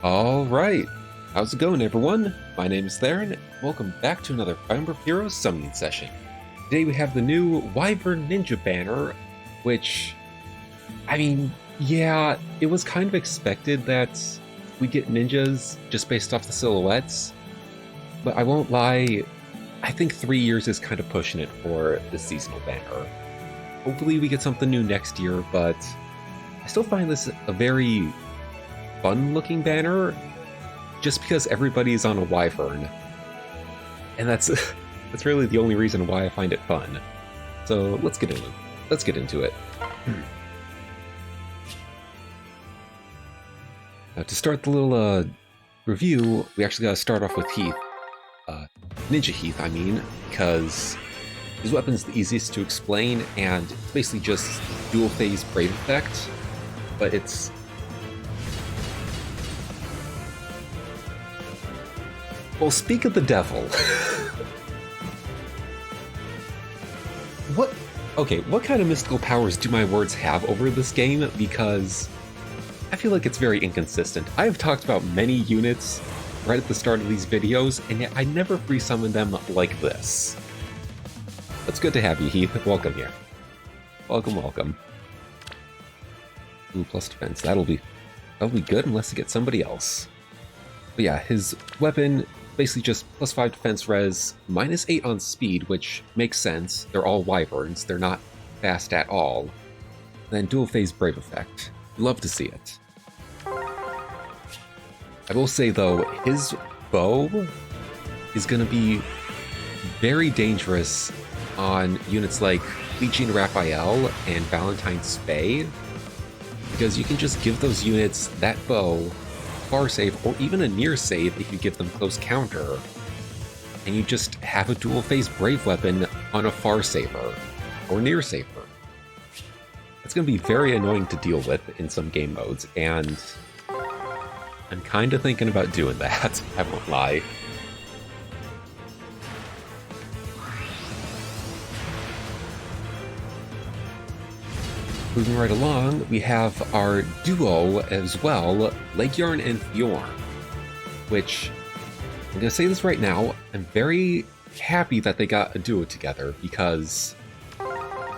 All right, how's it going, everyone? My name is Theron. Welcome back to another Fire Emblem Heroes summoning session. Today we have the new Wyvern Ninja banner, which, yeah, it was kind of expected that we get ninjas just based off the silhouettes, but I won't lie, I think 3 years is kind of pushing it for the seasonal banner. Hopefully we get something new next year, but I still find this a very fun-looking banner, just because everybody's on a Wyvern, and that's really the only reason why I find it fun. So let's get into it. Now, to start the little review, we actually got to start off with Heath, Ninja Heath, I mean, because his weapon's the easiest to explain, and it's basically just dual phase Brave effect, but it's well, speak of the devil. What kind of mystical powers do my words have over this game? Because I feel like it's very inconsistent. I have talked about many units right at the start of these videos, and yet I never free summon them like this. It's good to have you, Heath. Welcome here. Welcome. Ooh, plus defense. That'll be good unless you get somebody else. But yeah, his weapon basically just +5 defense res, -8 on speed, which makes sense. They're all Wyverns, they're not fast at all. Then dual phase Brave effect. Love to see it. I will say though, his bow is going to be very dangerous on units like Legion Raphael and Valentine's Spay, because you can just give those units that bow, far save, or even a near save if you give them close counter, and you just have a dual phase Brave weapon on a far saver or near saver. It's going to be very annoying to deal with in some game modes, and I'm kind of thinking about doing that, I won't lie. Moving right along, we have our duo as well, Legjorn and Fjorn, which, I'm going to say this right now, I'm very happy that they got a duo together, because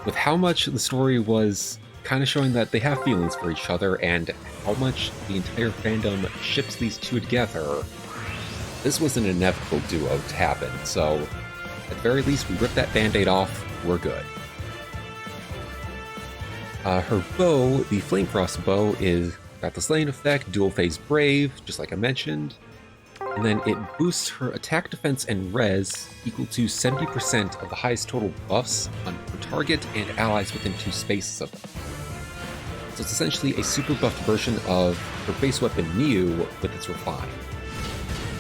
with how much the story was kind of showing that they have feelings for each other and how much the entire fandom ships these two together, this was an inevitable duo to happen, so at the very least we ripped that band-aid off, we're good. Her bow, the Flame Frost bow, is got the Slaying effect, dual phase Brave, just like I mentioned, and then it boosts her attack, defense, and res equal to 70% of the highest total buffs on her target and allies within 2 spaces of them. So it's essentially a super buffed version of her base weapon Mew with its Refine,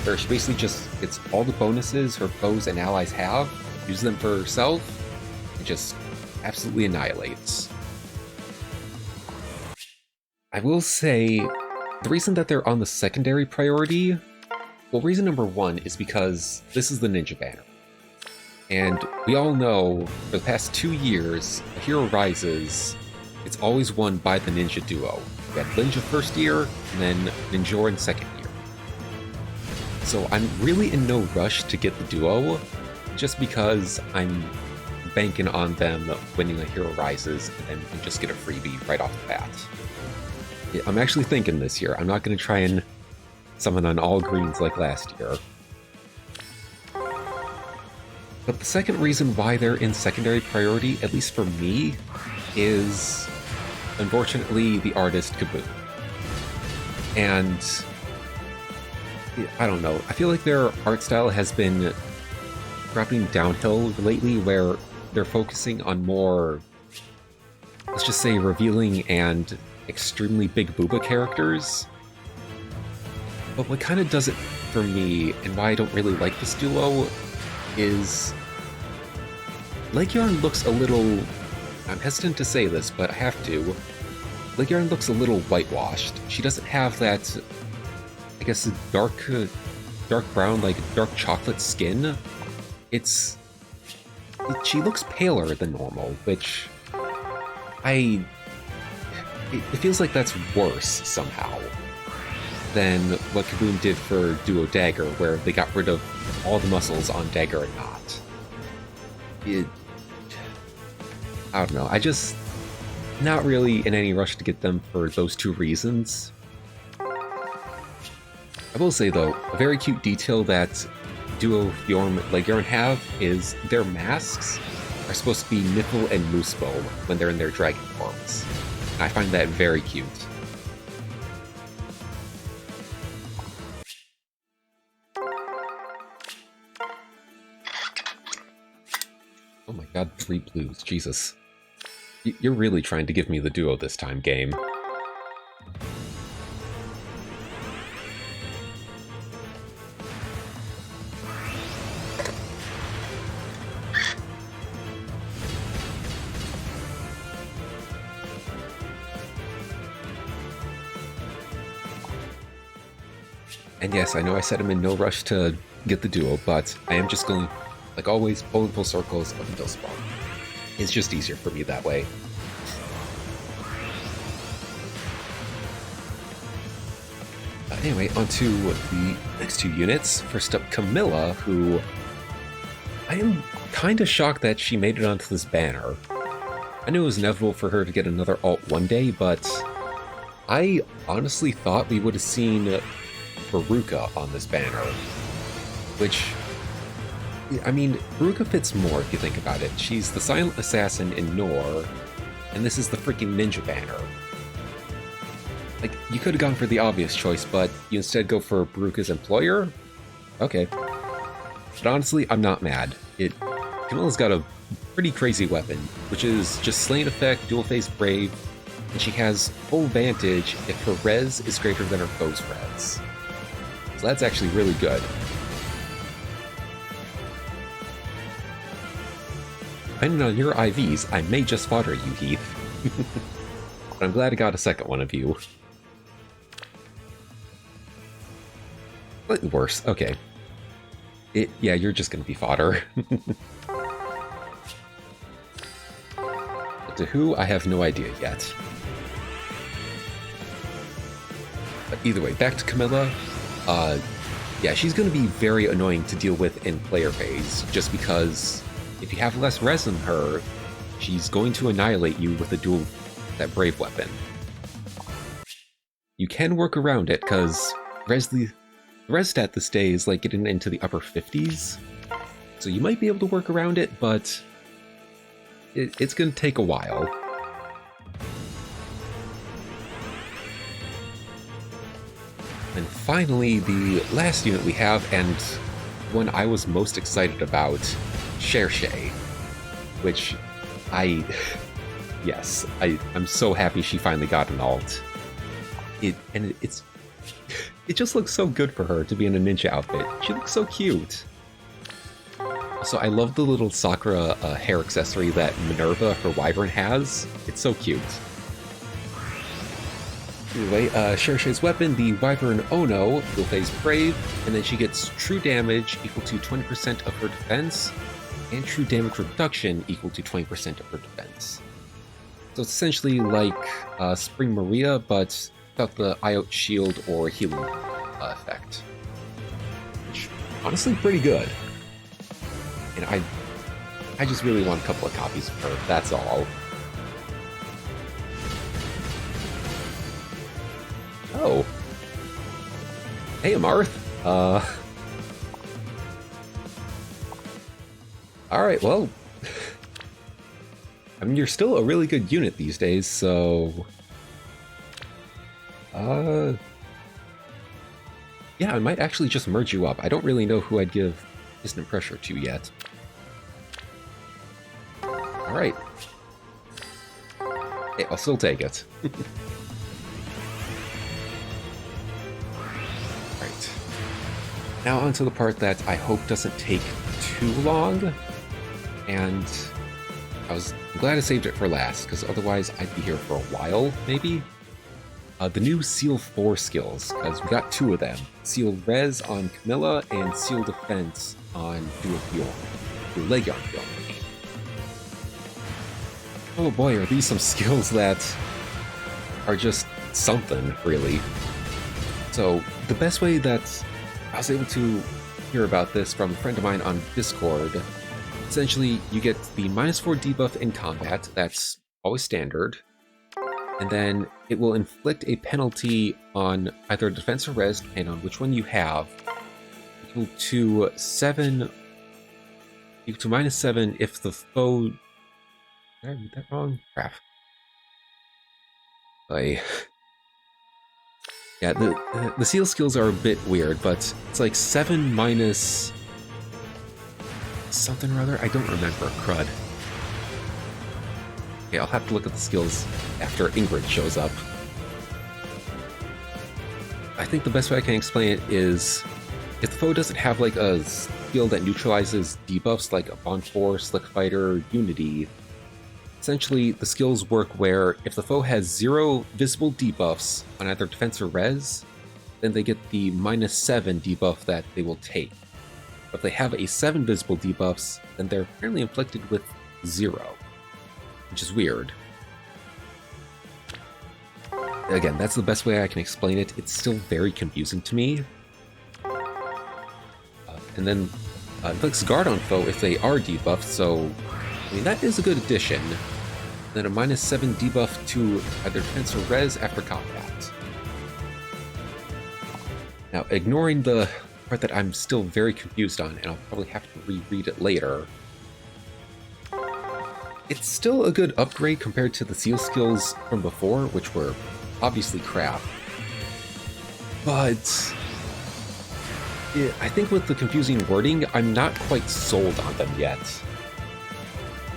where she basically just gets all the bonuses her foes and allies have, uses them for herself, and just absolutely annihilates. I will say, the reason that they're on the secondary priority, well, reason number one is because this is the Ninja banner. And we all know, for the past 2 years, A Hero Rises, it's always won by the Ninja duo. We had Ninja first year, and then Ninjoran second year. So I'm really in no rush to get the duo, just because I'm banking on them winning A Hero Rises, and then we can just get a freebie right off the bat. I'm actually thinking this year. I'm not going to try and summon on all greens like last year. But the second reason why they're in secondary priority, at least for me, is unfortunately the artist Kaboom. And I don't know, I feel like their art style has been dropping downhill lately, where they're focusing on more, let's just say, revealing and extremely big booba characters. But what kind of does it for me, and why I don't really like this duo, is Legjorn looks a little, I'm hesitant to say this, but I have to, Legjorn looks a little whitewashed. She doesn't have that, I guess, dark brown, like dark chocolate skin. She looks paler than normal, which it feels like that's worse somehow. than what Kaboom did for Duo Dagger, where they got rid of all the muscles on Dagger and Knot. I don't know, I just not really in any rush to get them for those two reasons. I will say though, a very cute detail that Duo Bjorn Legjorn have is their masks are supposed to be Nipple and Moosebow when they're in their dragon forms. And I find that very cute. Oh my god, 3 blues, Jesus. You're really trying to give me the duo this time, game. And yes, I know I said I'm in no rush to get the duo, but I am just going, like always, pulling full circles up until spawn. It's just easier for me that way. Anyway, on to the next two units. First up, Camilla, who I am kind of shocked that she made it onto this banner. I knew it was inevitable for her to get another alt one day, but I honestly thought we would have seen Veruca on this banner, which, I mean, Veruca fits more if you think about it. She's the silent assassin in Nor, and this is the freaking ninja banner. Like, you could have gone for the obvious choice, but you instead go for Veruca's employer? Okay. But honestly, I'm not mad. Camilla's got a pretty crazy weapon, which is just Slain Effect, Dual Phase Brave, and she has full Vantage if her res is greater than her foe's res. So that's actually really good. Depending on your IVs, I may just fodder you, Heath. But I'm glad I got a second one of you. Slightly worse, okay. Yeah, you're just gonna be fodder. But to who, I have no idea yet. But either way, back to Camilla. Yeah, she's gonna be very annoying to deal with in player phase, just because if you have less res than her, she's going to annihilate you with that Brave weapon. You can work around it, because the res stat this day is like getting into the upper 50s, so you might be able to work around it, but it's going to take a while. And finally, the last unit we have, and one I was most excited about, Cherche, which yes, I'm so happy she finally got an alt. It just looks so good for her to be in a ninja outfit. She looks so cute. So I love the little Sakura hair accessory that Minerva, her Wyvern, has. It's so cute. Anyway, Cherche's weapon, the Wyvern Ono, will phase Brave, and then she gets true damage equal to 20% of her defense, and true damage reduction equal to 20% of her defense. So it's essentially like Spring Maria, but without the IOT shield or healing effect. Which, honestly, pretty good. And I just really want a couple of copies of her, that's all. Oh. Hey, Amarth. Alright, well... I mean, you're still a really good unit these days, so... Yeah, I might actually just merge you up. I don't really know who I'd give Instant Pressure to yet. Alright. Hey, I'll still take it. Right. Now onto the part that I hope doesn't take too long. And I was glad I saved it for last, because otherwise I'd be here for a while, maybe? The new Seal 4 skills, because we got two of them. Seal Res on Camilla, and Seal Defense on Duo Bjorn. Legjorn Bjorn. Oh boy, are these some skills that are just something, really. So the best way that I was able to hear about this from a friend of mine on Discord, essentially you get the -4 debuff in combat, that's always standard, and then it will inflict a penalty on either defense or res, depending on which one you have, equal to -7 if the foe... Did I read that wrong? Crap. Yeah, the seal skills are a bit weird, but it's like 7 minus something or other. I don't remember. Crud. Okay, I'll have to look at the skills after Ingrid shows up. I think the best way I can explain it is if the foe doesn't have like a skill that neutralizes debuffs like a Bond 4, Slick Fighter, Unity, essentially, the skills work where if the foe has 0 visible debuffs on either defense or res, then they get the -7 debuff that they will take. But if they have a 7 visible debuffs, then they're apparently inflicted with 0, which is weird. Again, that's the best way I can explain it. It's still very confusing to me. And then inflicts guard on foe if they are debuffed, so I mean, that is a good addition. Then a -7 debuff to either defense or res after combat. Now, ignoring the part that I'm still very confused on, and I'll probably have to reread it later, it's still a good upgrade compared to the seal skills from before, which were obviously crap. But I think with the confusing wording, I'm not quite sold on them yet.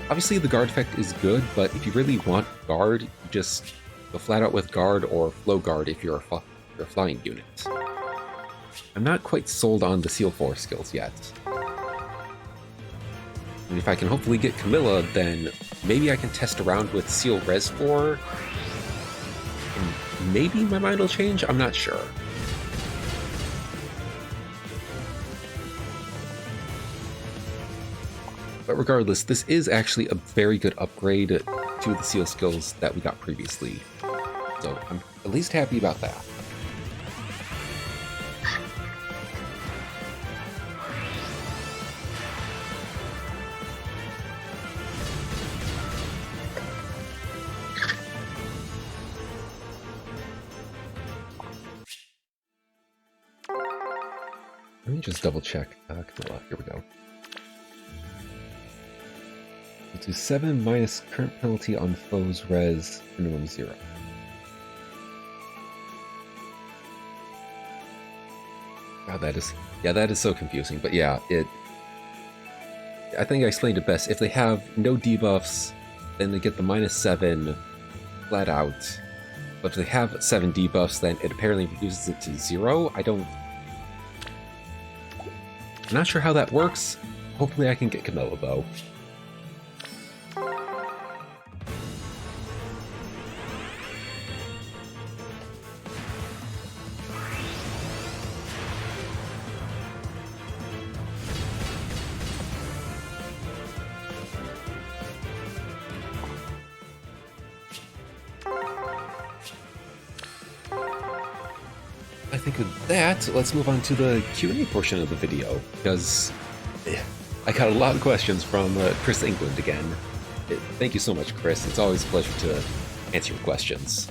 Obviously, the guard effect is good, but if you really want guard, you just go flat out with guard or flow guard if you're a flying unit. I'm not quite sold on the Seal 4 skills yet. And if I can hopefully get Camilla, then maybe I can test around with Seal Res 4, and maybe my mind will change? I'm not sure. But regardless, this is actually a very good upgrade to the seal skills that we got previously. So I'm at least happy about that. Let me just double check. Camilla, here we go. To 7 minus current penalty on foes res minimum 0. God, that is so confusing. But yeah, I think I explained it best. If they have no debuffs, then they get the -7 flat out. But if they have 7 debuffs, then it apparently reduces it to 0. I'm not sure how that works. Hopefully I can get Camilla though. I think with that, let's move on to the Q&A portion of the video, because I got a lot of questions from Chris England again. Thank you so much, Chris. It's always a pleasure to answer your questions.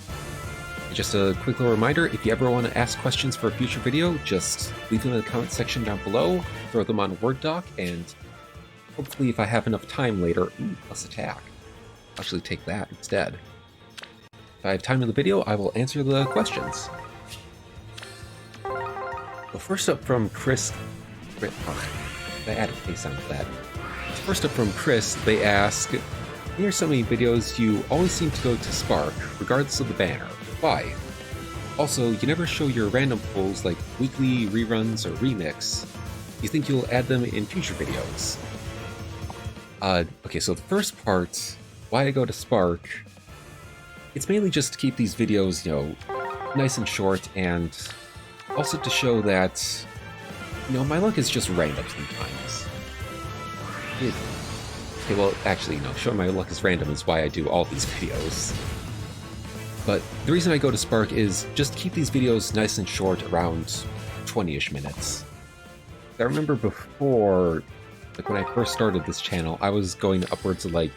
Just a quick little reminder, if you ever want to ask questions for a future video, just leave them in the comment section down below, throw them on Word doc, and hopefully if I have enough time later, plus attack. I'll actually take that instead. If I have time in the video, I will answer the questions. Well, first up from Chris... I added a sound to that. First up from Chris, they ask, "Here are so many videos, you always seem to go to Spark, regardless of the banner. Why? Also, you never show your random pulls like weekly reruns or remix. Do you think you'll add them in future videos?" Okay, so the first part, why I go to Spark, it's mainly just to keep these videos, nice and short, and also to show that, my luck is just random sometimes. Okay, well, actually, no, showing my luck is random is why I do all these videos. But the reason I go to Spark is just keep these videos nice and short, around 20-ish minutes. I remember before, like when I first started this channel, I was going upwards of like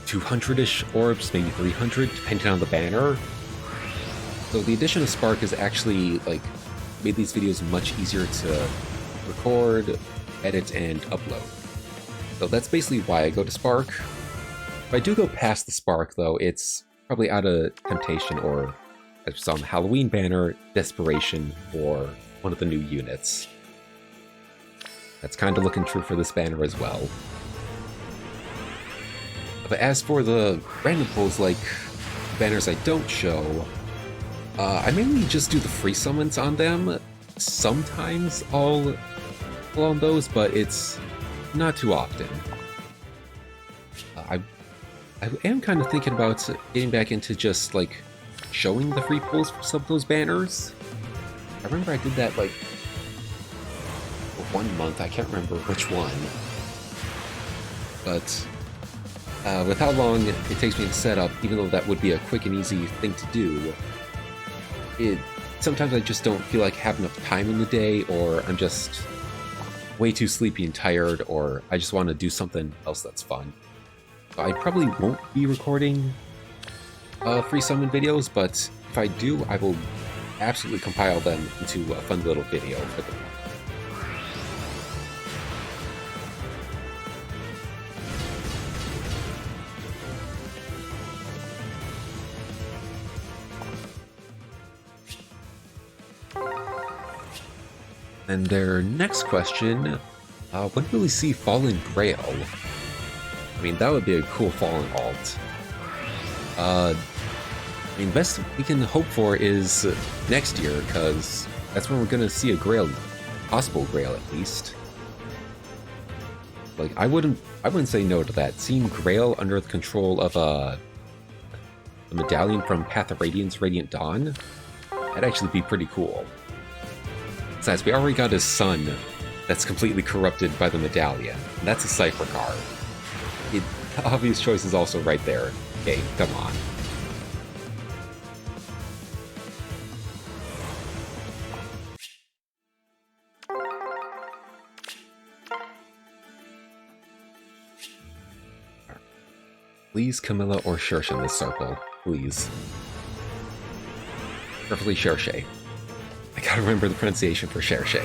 200-ish orbs, maybe 300, depending on the banner. So the addition of Spark has actually like made these videos much easier to record, edit, and upload. So that's basically why I go to Spark. If I do go past the Spark, though, it's probably out of temptation or, as we saw on the Halloween banner, desperation for one of the new units. That's kind of looking true for this banner as well. But as for the random pulls, like banners I don't show, I mainly just do the free summons on them. Sometimes I'll pull on those, but it's not too often. I am kind of thinking about getting back into just, like, showing the free pulls for some of those banners. I remember I did that, like, for 1 month. I can't remember which one. But with how long it takes me to set up, even though that would be a quick and easy thing to do, sometimes I just don't feel like I have enough time in the day, or I'm just way too sleepy and tired, or I just want to do something else that's fun. I probably won't be recording free summon videos, but if I do, I will absolutely compile them into a fun little video for them. And their next question, when will we see Fallen Grail? I mean, that would be a cool Fallen alt. I mean, best we can hope for is next year, because that's when we're gonna see a Grail, possible Grail at least. Like, I wouldn't say no to that. Seeing Grail under the control of the medallion from Path of Radiance, Radiant Dawn, that'd actually be pretty cool. Besides, we already got his son that's completely corrupted by the medallion, and that's a Cypher card. The obvious choice is also right there. Okay, come on. Please Camilla or Cherche in this circle, please. Preferably Cherche. I gotta remember the pronunciation for Cherche.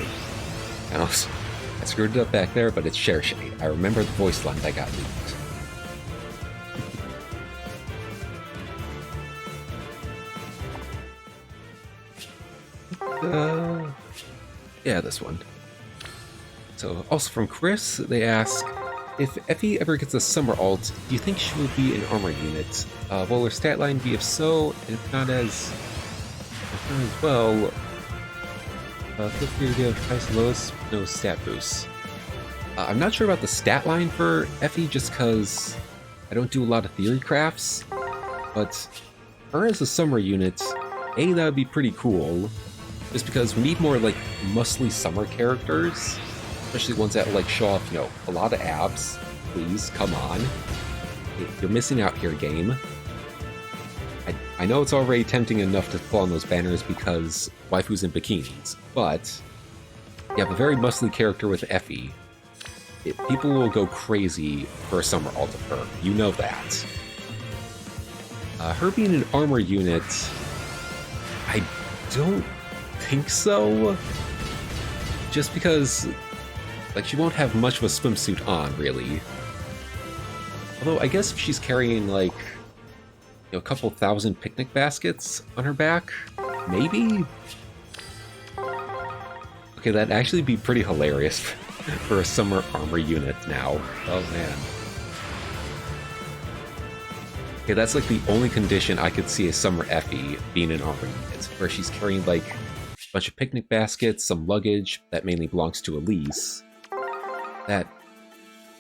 I screwed it up back there, but it's Cherche. I remember the voice line that got leaked. Yeah, this one. So, also from Chris, they ask, if Effie ever gets a summer alt, do you think she will be an armor unit? Will her stat line be if so, and if not as well, feel free to give highest and lowest, no stat boosts. I'm not sure about the stat line for Effie, just because I don't do a lot of theory crafts, but her as a summer unit, that would be pretty cool, just because we need more, like, muscly summer characters, especially ones that, like, show off, a lot of abs. Please, come on. You're missing out here, game. I know it's already tempting enough to pull on those banners because waifus in bikinis, but you have a very muscly character with Effie. People will go crazy for a summer alt of her. You know that. Her being an armor unit, I don't think so. Just because, like, she won't have much of a swimsuit on, really. Although, I guess if she's carrying, like, a couple thousand picnic baskets on her back, maybe? Okay, that'd actually be pretty hilarious for a summer armor unit now. Oh, man. Okay, that's like the only condition I could see a summer Effie being an armor unit, where she's carrying, like, a bunch of picnic baskets, some luggage that mainly belongs to Elise. That'd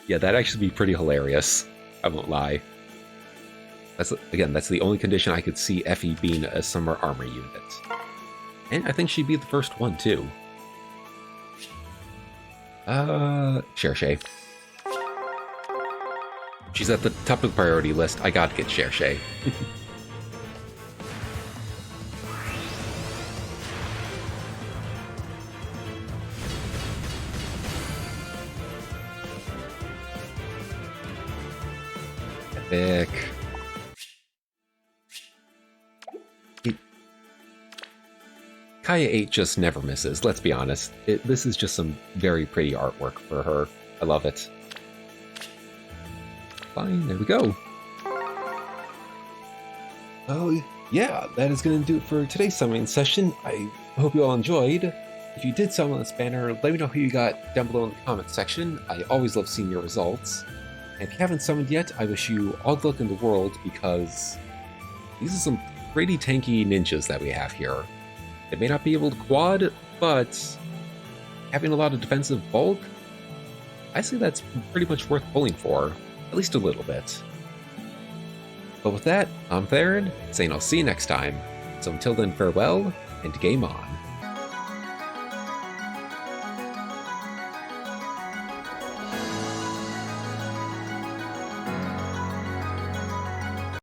actually be pretty hilarious. I won't lie. That's the only condition I could see Effie being a summer armor unit. And I think she'd be the first one, too. Cherche. She's at the top of the priority list. I gotta get Cherche. Epic. Kaya 8 just never misses, let's be honest. This is just some very pretty artwork for her. I love it. Fine, there we go. Oh, yeah, that is going to do it for today's summoning session. I hope you all enjoyed. If you did summon this banner, let me know who you got down below in the comments section. I always love seeing your results. And if you haven't summoned yet, I wish you all the luck in the world, because these are some pretty tanky ninjas that we have here. They may not be able to quad, but having a lot of defensive bulk, I say that's pretty much worth pulling for, at least a little bit. But with that, I'm Theron, saying I'll see you next time. So until then, farewell, and game on.